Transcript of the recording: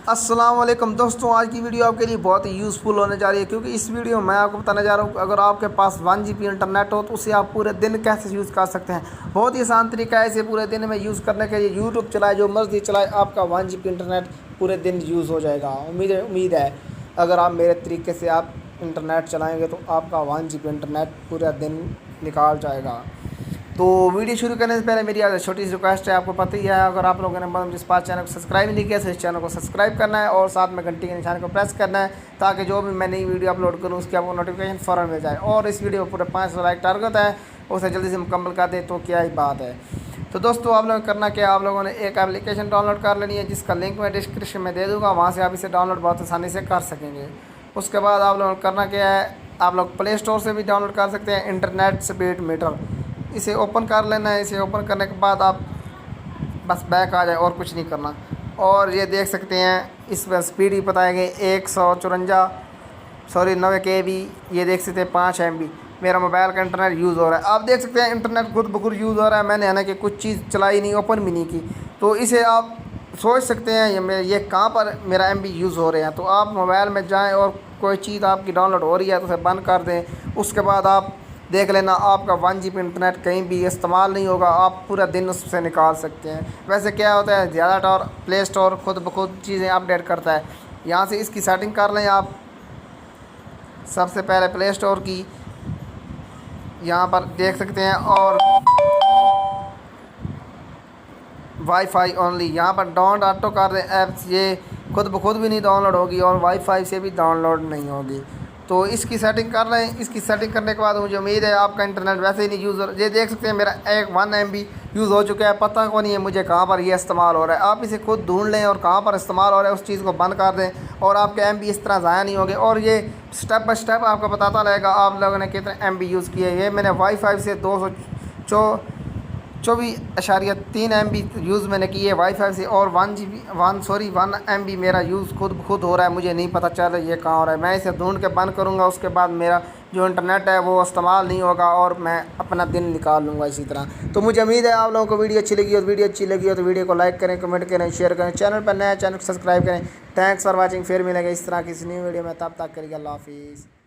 السلام علیکم دوستوں، آج کی ویڈیو آپ کے لیے بہت ہی یوزفل ہونے جا رہی ہے، کیونکہ اس ویڈیو میں آپ کو بتانے جا رہا ہوں اگر آپ کے پاس 1 GB انٹرنیٹ ہو تو اسے آپ پورے دن کیسے یوز کر سکتے ہیں۔ بہت ہی آسان طریقہ ہے اسے پورے دن میں یوز کرنے کے لیے۔ یوٹیوب چلائے، جو مرضی چلائے، آپ کا 1 GB انٹرنیٹ پورے دن یوز ہو جائے گا۔ امید ہے اگر آپ میرے طریقے سے آپ انٹرنیٹ چلائیں گے تو آپ کا 1 GB انٹرنیٹ پورا دن نکال جائے گا۔ تو ویڈیو شروع کرنے سے پہلے میری چھوٹی سی ریکویسٹ ہے، آپ کو پتہ ہی ہے اگر آپ لوگوں نے جس پاس چینل کو سبسکرائب نہیں کیا تو اس چینل کو سبسکرائب کرنا ہے اور ساتھ میں گھنٹی کے نشان کو پریس کرنا ہے تاکہ جو بھی میں نئی ویڈیو اپلوڈ کروں اس کی آپ کو نوٹیفیکیشن فوراً مل جائے۔ اور اس ویڈیو پورے 500 لائک ٹارگٹ ہے، اسے جلدی سے مکمل کر دیں تو کیا ہی بات ہے۔ تو دوستو آپ لوگوں نے کرنا کیا، آپ لوگوں نے ایک اپلیکیشن ڈاؤن لوڈ کر لینی ہے جس کا لنک میں ڈسکرپشن میں دے دوں گا، وہاں سے آپ اسے ڈاؤن لوڈ بہت آسانی سے کر سکیں گے۔ اس کے بعد آپ لوگوں نے کرنا کیا ہے، آپ لوگ پلے اسٹور سے بھی ڈاؤن لوڈ کر سکتے ہیں انٹرنیٹ سپیڈ میٹر۔ اسے اوپن کر لینا ہے۔ اسے اوپن کرنے کے بعد آپ بس بیک آ جائے اور کچھ نہیں کرنا۔ اور یہ دیکھ سکتے ہیں اس میں سپیڈ بھی بتائے گئے 90 KB، یہ دیکھ سکتے ہیں 5 MB میرا موبائل کا انٹرنیٹ یوز ہو رہا ہے۔ آپ دیکھ سکتے ہیں انٹرنیٹ خود بخود یوز ہو رہا ہے، میں نے حالانکہ کچھ چیز چلائی نہیں، اوپن بھی نہیں کی۔ تو اسے آپ سوچ سکتے ہیں یہ کہاں پر میرا MB یوز ہو رہے ہیں۔ تو آپ موبائل میں جائیں اور کوئی چیز آپ کی ڈاؤن لوڈ ہو رہی ہے تو اسے بند کر دیں۔ اس کے بعد آپ دیکھ لینا آپ کا 1 GB انٹرنیٹ کہیں بھی استعمال نہیں ہوگا، آپ پورا دن اس سے نکال سکتے ہیں۔ ویسے کیا ہوتا ہے، زیادہ طور پلے اسٹور خود بخود چیزیں اپڈیٹ کرتا ہے۔ یہاں سے اس کی سیٹنگ کر لیں آپ۔ سب سے پہلے پلے اسٹور کی یہاں پر دیکھ سکتے ہیں اور وائی فائی اونلی یہاں پر ڈاؤن آٹو کر دیں ایپس، یہ خود بخود بھی نہیں ڈاؤن لوڈ ہوگی اور وائی فائی سے بھی ڈاؤن لوڈ نہیں ہوگی۔ تو اس کی سیٹنگ کر لیں۔ اس کی سیٹنگ کرنے کے بعد مجھے امید ہے آپ کا انٹرنیٹ ویسے ہی نہیں یوز ہو رہا۔ یہ دیکھ سکتے ہیں میرا 1 MB یوز ہو چکا ہے، پتہ کو نہیں ہے مجھے کہاں پر یہ استعمال ہو رہا ہے۔ آپ اسے خود ڈھونڈ لیں اور کہاں پر استعمال ہو رہا ہے اس چیز کو بند کر دیں اور آپ کے MB اس طرح ضائع نہیں ہوگے اور یہ سٹیپ بائی سٹیپ آپ کو بتاتا رہے گا آپ لوگوں نے کتنے MB یوز کیے۔ یہ میں نے وائی فائی سے 224.3 MB یوز میں نے کی ہے وائی فائی سے، اور 1 MB میرا یوز خود ہو رہا ہے، مجھے نہیں پتہ چل رہا ہے یہ کہاں ہو رہا ہے۔ میں اسے ڈھونڈ کے بند کروں گا، اس کے بعد میرا جو انٹرنیٹ ہے وہ استعمال نہیں ہوگا اور میں اپنا دن نکال لوں گا اسی طرح۔ تو مجھے امید ہے آپ لوگوں کو ویڈیو اچھی لگی ہو تو ویڈیو کو لائک کریں، کمنٹ کریں، شیئر کریں، چینل پر نیا چینل کو سبسکرائب کریں۔ تھینکس فار واچنگ، پھر ملیں گے اس طرح کسی نئی ویڈیو میں، تب تک کے لیے اللہ حافظ۔